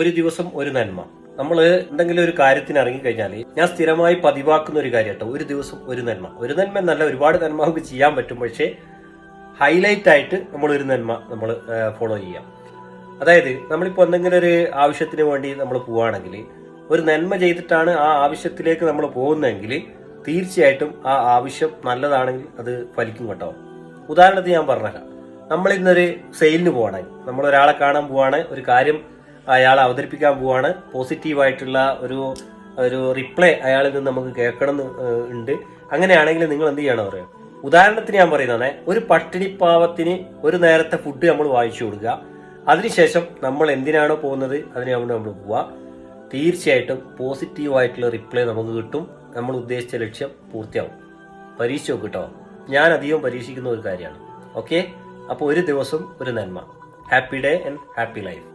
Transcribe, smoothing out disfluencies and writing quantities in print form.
ഒരു ദിവസം ഒരു നന്മ. നമ്മൾ എന്തെങ്കിലും ഒരു കാര്യത്തിന് ഇറങ്ങിക്കഴിഞ്ഞാൽ ഞാൻ സ്ഥിരമായി പതിവാക്കുന്ന ഒരു കാര്യം കേട്ടോ, ഒരു ദിവസം ഒരു നന്മ. ഒരു നന്മ എന്നല്ല, ഒരുപാട് നന്മ നമുക്ക് ചെയ്യാൻ പറ്റും. പക്ഷേ ഹൈലൈറ്റ് ആയിട്ട് നമ്മൾ ഒരു നന്മ നമ്മൾ ഫോളോ ചെയ്യാം. അതായത് നമ്മളിപ്പോൾ എന്തെങ്കിലും ഒരു ആവശ്യത്തിന് വേണ്ടി നമ്മൾ പോവുകയാണെങ്കിൽ, ഒരു നന്മ ചെയ്തിട്ടാണ് ആ ആവശ്യത്തിലേക്ക് നമ്മൾ പോകുന്നതെങ്കിൽ തീർച്ചയായിട്ടും ആ ആവശ്യം നല്ലതാണെങ്കിൽ അത് ഫലിക്കും കേട്ടോ. ഉദാഹരണത്തിന് ഞാൻ പറഞ്ഞുതരാം. നമ്മൾ ഇന്നൊരു സെയിലിന് പോവാണെങ്കിൽ, നമ്മൾ ഒരാളെ കാണാൻ പോവാണ്, ഒരു കാര്യം അയാൾ അവതരിപ്പിക്കാൻ പോവാണ്, പോസിറ്റീവായിട്ടുള്ള ഒരു റിപ്ലൈ അയാളിൽ നിന്ന് നമുക്ക് കേൾക്കണം ഉണ്ട്. അങ്ങനെയാണെങ്കിൽ നിങ്ങൾ എന്ത് ചെയ്യണം പറയാം. ഉദാഹരണത്തിന് ഞാൻ പറയുന്നതാണ്, ഒരു പട്ടിണിപ്പാവത്തിന് ഒരു നേരത്തെ ഫുഡ് നമ്മൾ വാങ്ങിച്ചു കൊടുക്കുക. അതിനുശേഷം നമ്മൾ എന്തിനാണോ പോകുന്നത് അതിനെ നമ്മൾ പോവുക. തീർച്ചയായിട്ടും പോസിറ്റീവായിട്ടുള്ള റിപ്ലൈ നമുക്ക് കിട്ടും, നമ്മൾ ഉദ്ദേശിച്ച ലക്ഷ്യം പൂർത്തിയാവും. പരീക്ഷിച്ച് നോക്ക് കേട്ടോ. ഞാൻ അധികം പരീക്ഷിക്കുന്ന ഒരു കാര്യമാണ്. ഓക്കെ, അപ്പോൾ ഒരു ദിവസം ഒരു നന്മ. Happy day and happy life.